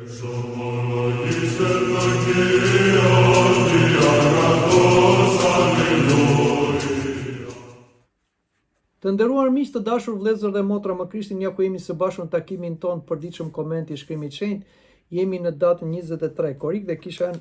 Të nderuar miq, të dashur vëllezër dhe motra më Krishtin, ja ku jemi së bashku në takimin ton përditshëm komenti i shkrimit të shenjtë. Jemi në datën 23 korik dhe kisha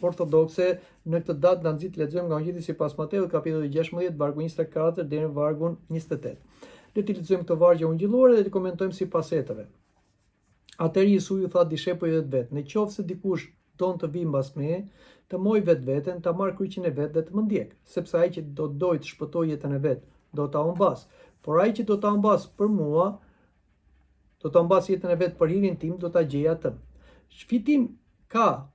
ortodokse në këtë datë na nxit lexojmë nga Ungjilli sipas Mateut kapitulli 16 vargu 24 deri në vargun 28. Le të lexojmë këtë vargje ungjillore dhe të komentojmë sipas hetëve. Atëherë Jesu ju tha dishepujve të vet: "Në qoftë se dikush don të vijë mbas meje, të moj vetveten, ta marr kryqin e vet dhe të më ndjek, sepse ai që do dojë të shpëtojë jetën e vet, do ta humbas. Por ai që do ta humbas për mua, do ta humbas jetën e vet për hirin tim, do ta gjejë atë. Shfitim ka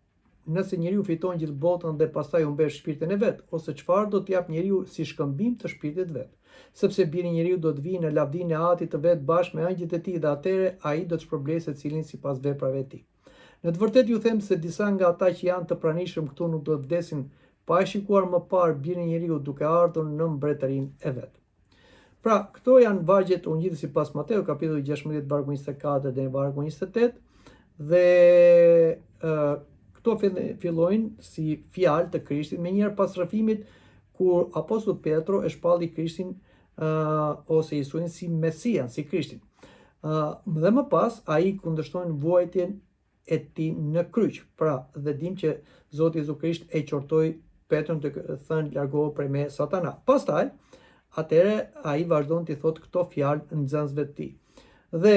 nëse njeriu fiton gjithë botën dhe pastaj humbesh shpirtin e vet, ose çfarë do t'jap njeriu si shkëmbim të shpirtit vet? Sepse biri i njeriu do të vijë në lavdinë e Atit të vet bashkë me angjëjt e tij dhe atëherë ai do të shpërblejë secilin sipas veprave e tij. Në të vërtetë ju them se disa nga ata që janë të pranishëm këtu nuk do të vdesin pa e shikuar më parë birin e njeriu duke ardhur në mbretërinë e vet." Pra, këto janë vargjet Ungjillit sipas Mateu, kapitulli 16, vargu 24 deri në vargu 28, dhe këto fillojnë si fjalë të Krishtit me njëherë pas rrëfimit kur apostulli Petro e shpalli Krishtin ose Jezusin si Mesian, si Krishtin. Dhe më pas ai kundërshton vuajtjen e tij në kryq. Pra, dhe dim që Zoti Jezu Krisht e qortoi Petron të thënë largohu prej meje Satana. Pastaj atëherë ai vazhdon t'i thotë këto fjalë nxënësve të tij. Dhe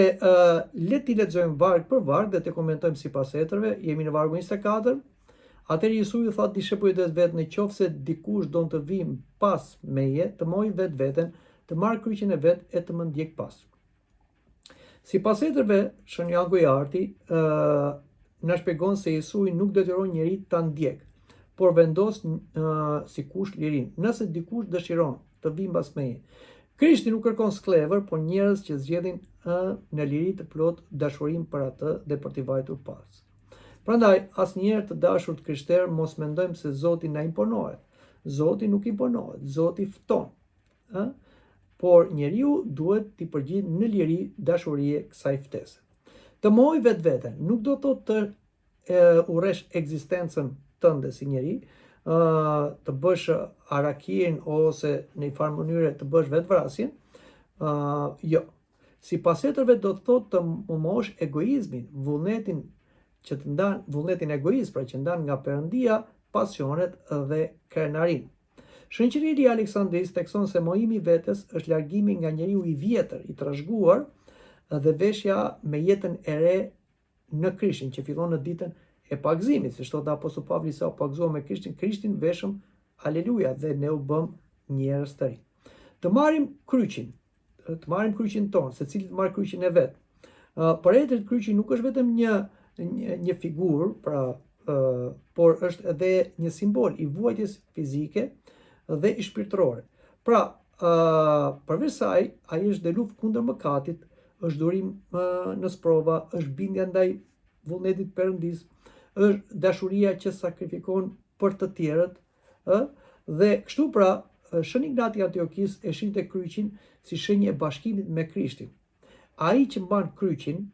le t'i lexojmë varg për varg dhe të komentojmë sipas hetërve. Jemi në vargu 24. Atëherë Jesu ju tha dishepujve të vet: "Në qoftë se dikush don të vijë pas meje, të moj vetveten, të marr kryqin e vet e të më ndjek pas." Sipas hetërve, Shën Joan Gojarti na shpjegon se Jesu nuk detyron njeri ta ndjek, por vendos sikush lirin. Nëse dikush dëshiron të vijë mbas meje, Krishti nuk kërkon sklevër, por njerëz që zgjedhin në liri të plot dashurinë për atë dhe për t'i vajtur pas. Prandaj, asnjëherë të dashur të krishterë mos mendojmë se Zoti na imponohet. Zoti nuk imponohet, Zoti fton. Por njeriu duhet t'i përgjigjë në liri dashurie kësaj ftese. Të moj vetveten nuk do të thotë të urresh ekzistencën tënde si njeri, të bësh arakin ose në një farë mënyre të bësh vetvrasjen. Jo. Sipas hetërve do të thotë të humosh egoizmin, vullnetin egoist, pra që ndan nga Perëndia, pasionet dhe krenarin. Shënqëria e Aleksandris thekson se mohimi vetes është largimi nga njeriu i vjetër, i trashëguar, dhe veshja me jetën e re në Krishtin, që fillon në ditën e pagëzimit, si thot apostulli Pavli, sa u pagëzuam me Krishtin veshëm, aleluja, dhe ne u bëm njerëz të rinj. Të marrim kryqin ton, secili të marrë kryqin e vet. Për hetërit kryqi nuk është vetëm një figurë, pra, por është edhe një simbol i vuajtjes fizike dhe i shpirtërore. Pra, përveç saj, ai është dhe luftë kundër mëkatit, është durim në sprova, është bindja ndaj vullnetit Perëndis, është dashuria që sakrifikon për të tjerët, dhe kështu pra Shën Ignati Antiokis e shinte kryqin si shenjë e bashkimit me Krishtin. Ai që mban kryqin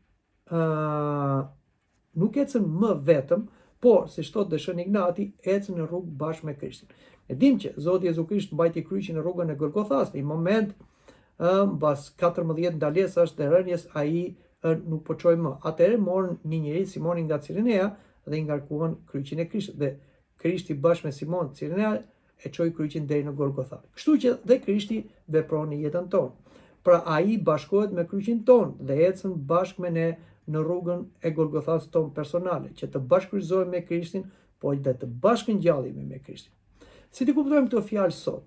nuk ecën më vetëm, por, siç thotë Shën Ignati, ecën në rrugë bashkë me Krishtin. Ne dim që Zoti Jezu Krisht mbajti kryqin në rrugën e Golgothas. Në një moment mbas 14 ndalesash dhe rënjes, ai nuk po çoi më. Atëherë morën një njeri, Simonin nga Cirenea, dhe i ngarkuan kryqin e Krishtit. Dhe Krishti bashkë me Simon Cirenea e çoi kryqin deri në Golgotha. Kështu që dhe Krishti vepron në jetën tonë. Pra ai bashkohet me kryqin tonë dhe ecën bashkë me ne në rrugën e Golgothas tonë personale, që të bashkëkryqëzohemi me Krishtin, po dhe të bashkëngjallemi me Krishtin. Si të kuptojmë këtë fjalë sot?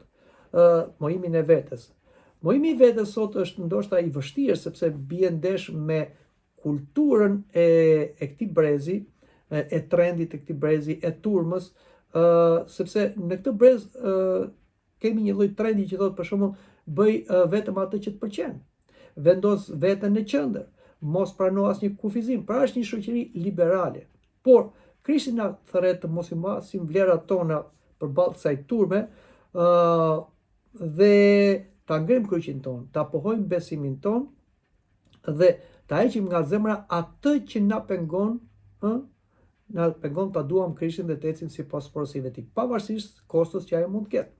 Mohimin e vetes. Mohimi i vetes sot është ndoshta i vështirë, sepse bie ndesh me kulturën e këtij brezi, e trendit të këtij brezi, e turmës, sepse në këtë brez kemi një lloj trendi që thotë për shembull bëj vetëm atë që të pëlqen. Vendos veten në qendër, mos prano asnjë kufizim. Pra është një shoqëri liberale. Por Krishti na thret të mos i masim vlerat tona përballë kësaj turme, dhe ta ngrim kryqin ton, ta pohojmë besimin ton dhe ta heqim nga zemra atë që na pengon na pengon ta duam Krishtin dhe të ecim sipas porosive të tij, pavarësisht kostos që ajo mund të ketë.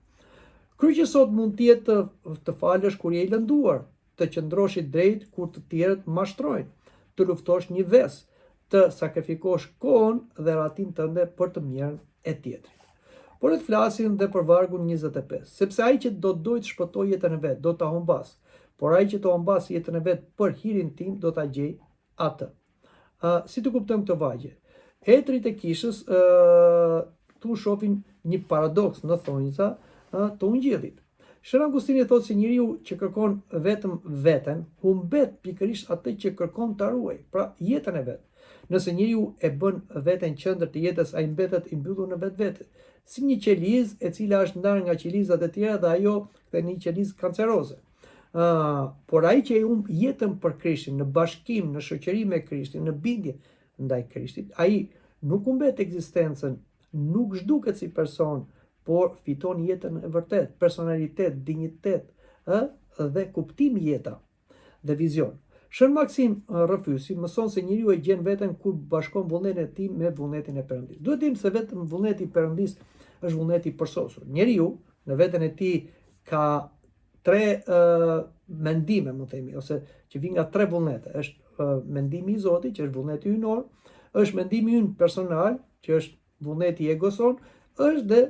Kryqi sot mund të jetë të falësh kur je i lënduar, të qëndrosh i drejt kur të tjerët mashtrojnë, të luftosh një ves, të sakrifikosh kohën dhe ratin tënde për të mirën e tjetrit. Por le të flasim dhe për vargun 25, sepse ai që do të dojë të shpëtojë jetën e vet, do ta humbas, por ai që të humbas jetën e vet për hirin tim, do ta gjej atë. Si të kuptojmë këtë vargje? Etrit e kishës tu shohin një paradoks në thonjza të ungjillit. Shën Augustini thotë se njeriu që kërkon vetëm veten, humbet pikërisht atë që kërkon ta ruaj, pra jetën e vet. Nëse njeriu e bën veten qendër të jetës, ai mbetet i mbyllur në vetvete, si një qelizë e cila është ndarë nga qelizat e tjera dhe ajo kthehet një qelizë kanceroze. Por ai që e humb jetën për Krishtin, në bashkim, në shoqëri me Krishtin, në bindje ndaj Krishtit, ai nuk humbet ekzistencën, nuk zhduket si person, por fiton jetën e vërtet, personalitet, dinjitet, dhe kuptim jeta dhe vizion. Shën Maksim Rëfysi mëson se njeriu e gjen veten kur bashkon vullnetin e tij me vullnetin e Perëndis. Duhet dim se vetëm vullneti i Perëndis është vullneti i përsosur. Njeriu në veten e tij ka tre mendime, më themi, ose që vijnë nga tre vullnete. Është mendimi i Zotit, që është vullneti hyjnor, është mendimi ynë personal, që është vullneti i egoson, është dhe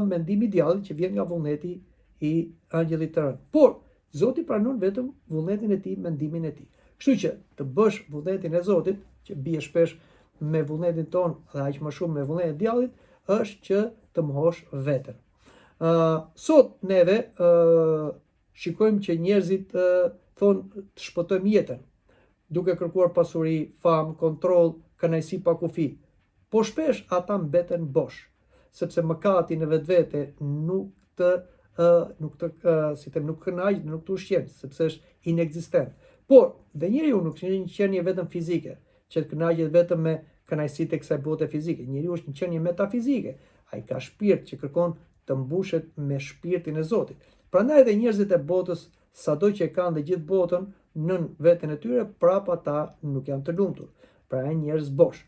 mendimi i djallit që vjen nga vullneti i angjëllit të rënë. Por Zoti pranon vetëm vullnetin e tij, mendimin e tij. Kështu që të bësh vullnetin e Zotit, që bie shpesh me vullnetin ton dhe aq më shumë me vullnetin e djallit, është që të mohosh veten. Sot neve shikojmë që njerëzit thonë të shpëtojmë jetën, duke kërkuar pasuri, famë, kontroll, kënaqësi pa kufi. Po shpesh ata mbeten bosh, sepse mëkati në vetvete nuk kënaq, nuk të ushqen, sepse është inekzistent. Por dhe njeriu nuk është një qenie vetëm fizike, që të kënaqet vetëm me kënaqësitë e kësaj bote fizike. Njeriu është një qenie metafizike. Ai ka shpirt që kërkon të mbushet me shpirtin e Zotit. Prandaj edhe njerëzit e botës, sado që kanë dhe gjithë botën nën veten e tyre, prapa ata nuk janë të lumtur. Pra janë njerëz bosh.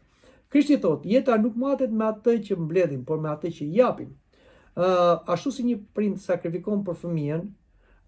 Krishti thotë, jeta nuk matet me atë që mbledhim, por me atë që japim. Ashtu si një prind sakrifikon për fëmijën,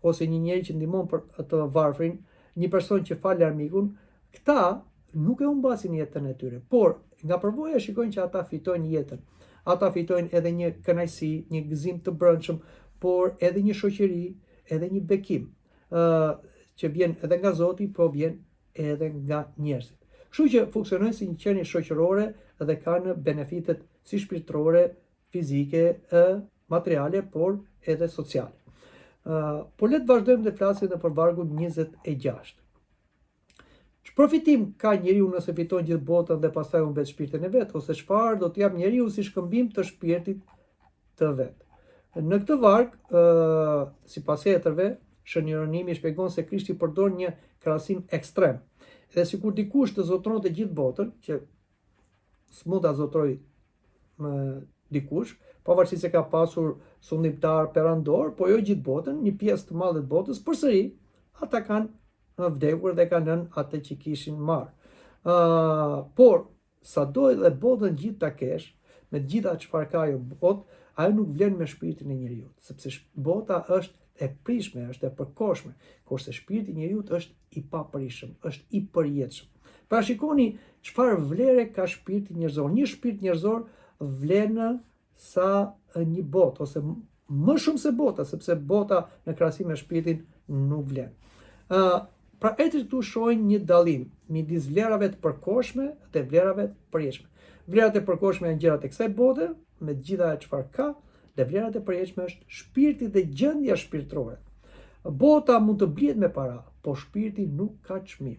ose një njeri që ndihmon për të varfrin, një person që fal armikun, këta nuk e humbasin jetën e tyre, por nga përvoja shikojnë që ata fitojnë jetën. Ata fitojnë edhe një kënaqësi, një gëzim të brendshëm, por edhe një shoqëri, edhe një bekim, që vjen edhe nga Zoti, po vjen edhe nga njerëzit. Kështu që funksionojnë si një qenie shoqërore dhe kanë benefitet si shpirtërore, fizike, materiale, por edhe sociale. Por le të vazhdojmë dhe flasim edhe për vargun 26. Ç'profitim ka njeriu nëse fiton gjithë botën dhe pastaj humbet shpirtin e vet, ose çfarë do të jap njeriu si shkëmbim të shpirtit të vet? Në këtë varg, sipas heterëve, Shën Jeronimi shpjegon se Krishti përdor një krahasim ekstrem. Dhe sikur dikush të zotronte gjithë botën, që s'mund ta zotroj dikush, pavarësisht se ka pasur sundimtar perandor, po jo gjithë botën, një pjesë të madhe të botës, përsëri ata kanë vdekur dhe kanë nën atë që kishin marrë. Por sado edhe botën gjithë ta kesh, me gjitha çfarë ka ajo botë, ajo nuk vlen me shpirtin e njeriu, sepse bota është e prishme, është e përkohshme, kurse shpirti i njeriu është i papërishëm, është i përjetshëm. Pra shikoni çfarë vlere ka shpirti njerëzor. Një shpirt njerëzor vlen sa një botë, ose më shumë se bota, sepse bota në krahasim me shpirtin nuk vlen. Pra etrit këtu shohin një dallim midis vlerave të përkohshme dhe vlerave të përjetshme. Vlerat e përkohshme janë gjërat e kësaj bote, me gjitha çfarë ka, dhe vlerat e përjetshme është shpirti dhe gjendja shpirtërore. Bota mund të blihet me para, po shpirti nuk ka çmim.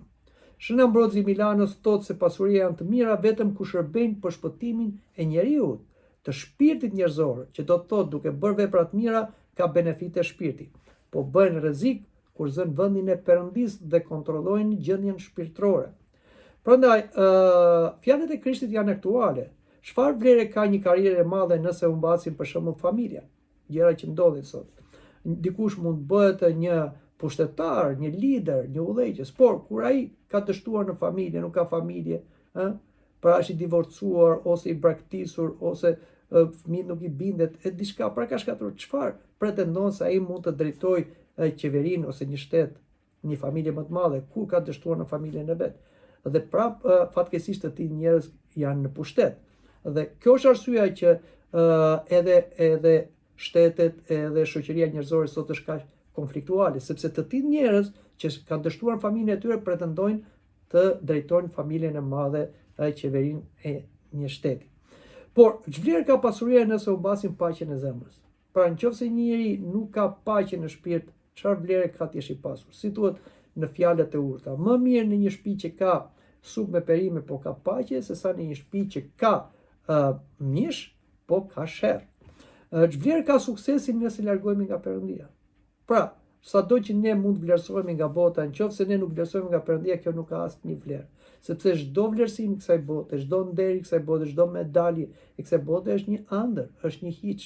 Shën Ambrozi i Milanës thotë se pasuria janë të mira vetëm kur shërbejnë për shpëtimin e njeriut, të shpirtit njerëzor, që do të thotë duke bërë vepra të mira ka benefite shpirti, po bëjnë rrezik kur zën vendin e Perëndis dhe kontrollojnë gjendjen shpirtërore. Prandaj, fjalët e Krishtit janë aktuale. Çfarë vlere ka një karrierë e madhe nëse humbasin për shembull familja? Gjëra që ndodhin sot. Dikush mund bëhet një pushtetar, një lider, një udhëheqës, por kur ai ka dështuar në familje, nuk ka familje, pra është i divorcuar, ose i braktisur, ose fëmijët nuk i bindet, e diçka, pra ka shkatruar, çfarë pretendon se ai mund të drejtojë qeverinë ose një shtet, një familje më të madhe, ku ka dështuar në familjen e vet. Dhe prap fatkeqësisht të tillë njerëz janë në pushtet. Dhe kjo është arsyeja që edhe shtetet, edhe shoqëria njerëzore sot është kaq konfliktuale, sepse të tillë njerëz që kanë dështuar familjen e tyre pretendojnë të drejtojnë familjen e madhe, qeverinë e një shteti. Por ç'vlerë ka pasuria nëse u mbasin paqen e zemrës? Pra nëse një njeri nuk ka paqe në shpirt, çfarë vlere ka të jesh i pasur? Si thuhet në fjalët e urta, më mirë në një shtëpi që ka sup me perime po ka paqe, se sa në një shtëpi që ka mish po ka sherr. Ç'vlerë ka suksesi nëse largohemi nga Perëndia? Pra, sado që ne mund të vlerësohemi nga bota, nëse ne nuk vlerësohemi nga Perëndia, kjo nuk ka asnjë vlerë. Sepse çdo vlerësim i kësaj bote, çdo nder i kësaj bote, çdo medalje i kësaj bote është një ëndër, është një hiç.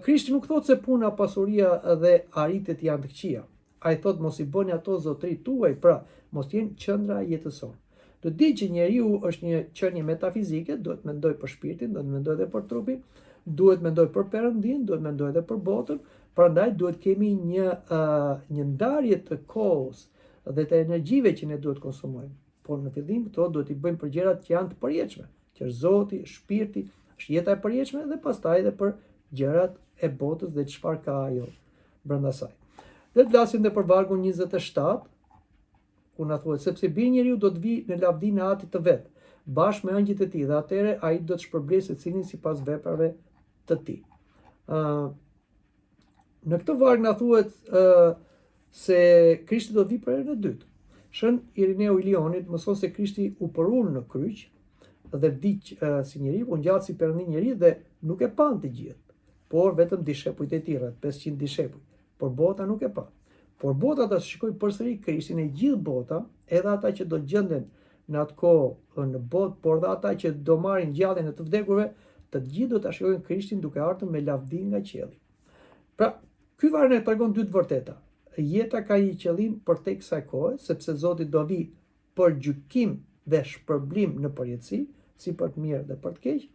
Krishti nuk thotë se puna, pasuria dhe arritjet janë të këqija. Ai thotë mos i bëni ato zotërit tuaj, pra mos jenë qendra e jetës sonë. Do të di që njeriu është një qenie metafizike, duhet mendoj për shpirtin, duhet mendoj edhe për trupin, duhet mendoj për Perëndin, duhet mendoj edhe për botën, prandaj duhet kemi një ndarje të kohës dhe të energjive që ne duhet konsumojmë. Por në fillim këto duhet i bëjmë për gjërat që janë të përjetshme, që është Zoti, shpirti, është jeta e përjetshme dhe pastaj edhe për gjërat e botës dhe çfarë ka ajo brenda saj. Dhe të flasim edhe për vargun 27, ku na thuhet sepse biri i njeriu do të vijë në lavdinë e Atit të vet, bashkë me angjëjt e tij, dhe atëherë ai do të shpërblejë secilin sipas veprave të tij. Në këtë varg na thuhet se Krishti do të vijë për herën e dytë. Shën Irineu i Lionit mëson se Krishti u përul në kryq dhe vdiq si njeri, u ngjatë si Perëndi njeri dhe nuk e pan të gjithë, por vetëm dishepujt e tij, 500 dishepuj. Por bota nuk e pa. Por bota do të shikojë përsëri Krishtin, e gjithë bota, edhe ata që do gjenden në atë kohë në botë, por edhe ata që do marrin gjalljen e të vdekurve, të gjithë do ta shikojnë Krishtin duke ardhur me lavdi nga qielli. Pra, ky varg na tregon dy të vërteta. Jeta ka një qëllim përtej kësaj kohe, sepse Zoti do vi për gjykim dhe shpërblim në përjetësi, si për të mirë dhe për të keq,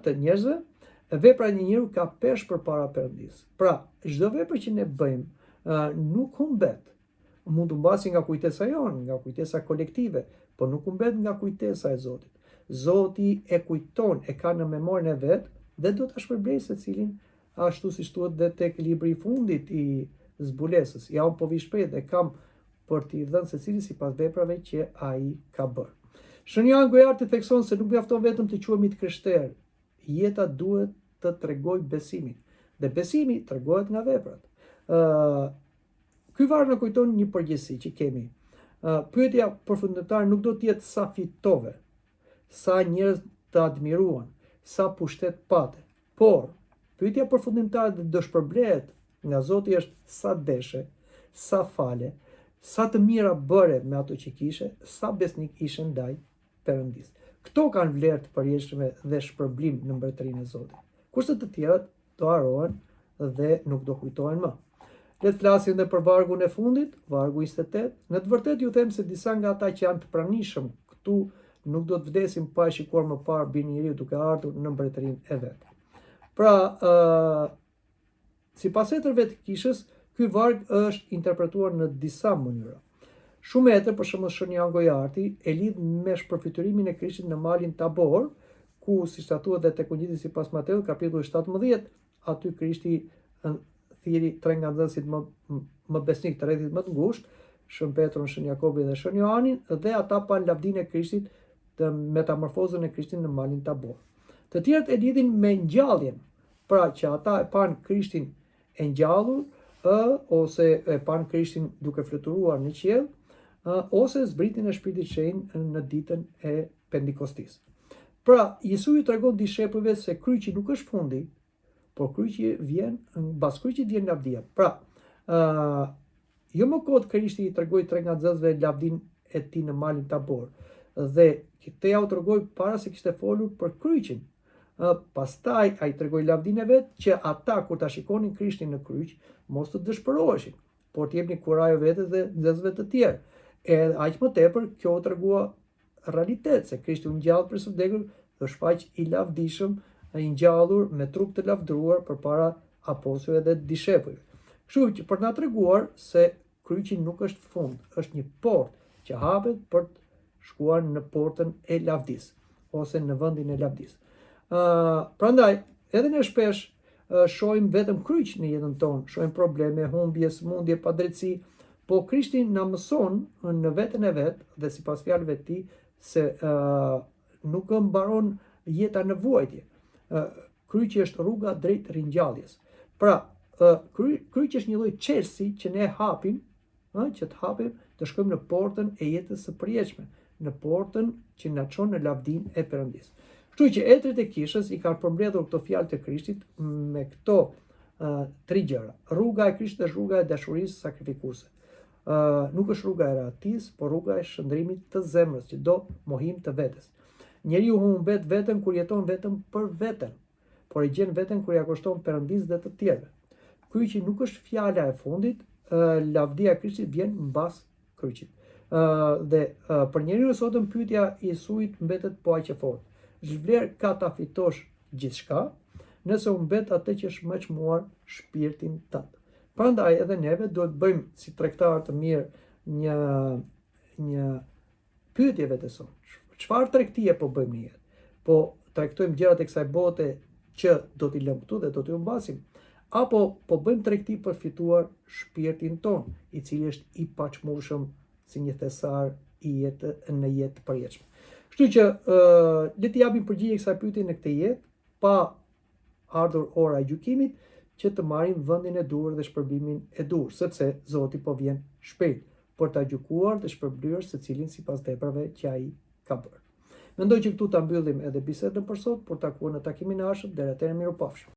të njerëzve. Vepra e një njeriu ka peshë përpara Perëndisë. Pra, çdo vepër që ne bëjmë nuk humbet. Mund të mbasi nga kujtesa jonë, nga kujtesa kolektive, por nuk humbet nga kujtesa e Zotit. Zoti e kujton, e ka në memorien e vet dhe do ta shpërblejë secilin ashtu siç thuhet dhe tek libri i fundit i zbulesës. Ja, unë po vi shpejt dhe kam për t'i dhënë secili sipas veprave që ai ka bërë. Shën Joan Gojarti thekson se nuk mjafton vetëm të quhemi të krishterë. Jeta duhet të tregojë besimin. Dhe besimi tregohet nga veprat. Ky varg na kujton një përgjegjësi që kemi. Pyetja përfundimtare nuk do të jetë sa fitove, sa njerëz të admiruan, sa pushtet pate, por pyetja përfundimtare dhe do shpërblehet nga Zoti është sa deshe, sa fale, sa të mira bëre me ato që kishe, sa besnik ishe ndaj Perëndisë. Këto kanë vlerë të përjetshme dhe shpërblim në mbretërinë e Zotit. Kurse të tjerat do harohen dhe nuk do kujtohen më. Le të flasim edhe për vargun e fundit, vargu 28. Në të vërtetë ju them se disa nga ata që janë të pranishëm këtu nuk do të vdesin pa e shikuar më parë Birin e Njeriut duke ardhur në mbretërinë e vet. Pra, sipas etërve të kishës, ky varg është interpretuar në disa mënyra. Shumë etër, për shembull Shën Joan Gojarti, e lidh me shpërfytyrimin e Krishtit në malin Tabor, ku siç thuhet edhe tek Ungjilli sipas Mateut, kapitulli 17, aty Krishti thiri tre nga nxënësit më besnik të rrethit më të ngushtë, Shën Petrun, Shën Jakobin dhe Shën Joanin, dhe ata pan lavdinë e Krishtit, të metamorfozën e Krishtit në malin Tabor. Të tjerët e lidhin me ngjalljen, pra që ata e pan Krishtin e ngjallur, ose e pan Krishtin duke fluturuar në qiell, ose zbritjen e Shpirtit Shenjtë në ditën e Pentekostisë. Pra, Jesu i tregon dishepujve se kryqi nuk është fundi, por kryqi vjen, mbas kryqit vjen lavdia. Pra, jo më kot Krishti i tregoi tre nga nxënësve lavdinë e tij në malin Tabor, dhe këtë ja u tregoi para se kishte folur për kryqin. Pastaj ai tregoi lavdinë e vet që ata kur ta shikonin Krishtin në kryq mos të dëshpëroheshin, por të jepnin kurajo vetes dhe nxënësve të tjerë. Aq më tepër kjo u tregua realitet, se Krishti u ngjall për së vdekur dhe shfaq i lavdishëm, i ngjallur me trup të lavdëruar përpara apostujve dhe dishepujve. Kështu që për na treguar se kryqi nuk është fund, është një portë që hapet për të shkuar në portën e lavdisë ose në vendin e lavdisë. Prandaj, edhe ne shpesh shohim vetëm kryq në jetën tonë, shohim probleme, humbje, smundje, padrejtësi, po Krishti na mëson në veten e vet dhe sipas fjalëve të tij se nuk mbaron jeta në vuajtje. Kryqi është rruga drejt ringjalljes. Pra, kryqi është një lloj çelësi që ne hapim, që të hapim të shkojmë në portën e jetës së përjetshme, në portën që na çon në lavdinë e Perëndisë. Kështu që etrit e kishës i kanë përmbledhur këto fjalë të Krishtit me këto tri gjëra. Rruga e Krishtit është rruga e dashurisë sakrifikuese. Nuk është rruga e rahatisë, por rruga e shëndrimit të zemrës, që do mohim të vetes. Njeriu humbet veten kur jeton vetëm për veten, por e gjen veten kur ja kushton Perëndisë dhe të tjerëve. Kryqi nuk është fjala e fundit, lavdia e Krishtit vjen mbas kryqit. Dhe për njeriu sotëm pyetja e Jesuit mbetet po aq e fortë. Ç'vlerë ka ta fitosh gjithçka, nëse u mbet atë që është më çmuar shpirtin tënd. Prandaj edhe neve duhet bëjmë si tregtar të mirë një pyetje vetëson. Çfarë tregtie po bëjmë në jetë? Po tregtojmë gjërat e kësaj bote që do t'i lëmë këtu dhe do t'i humbasim, apo po bëjmë tregti për fituar shpirtin ton, i cili është i paçmueshëm si një thesar në jetë të përjetshme. Kështu që le të japim përgjigje kësaj pyetje në këtë jetë, pa ardhur ora e gjykimit, që të marrim vendin e dur dhe shpërblimin e dur, sepse Zoti po vjen shpejt për ta gjykuar dhe shpërblyer secilin sipas veprave që ai ka bërë. Mendoj që këtu ta mbyllim edhe bisedën për sot, por takuar në takimin e ardhshëm. Deri atëherë, mirupafshim.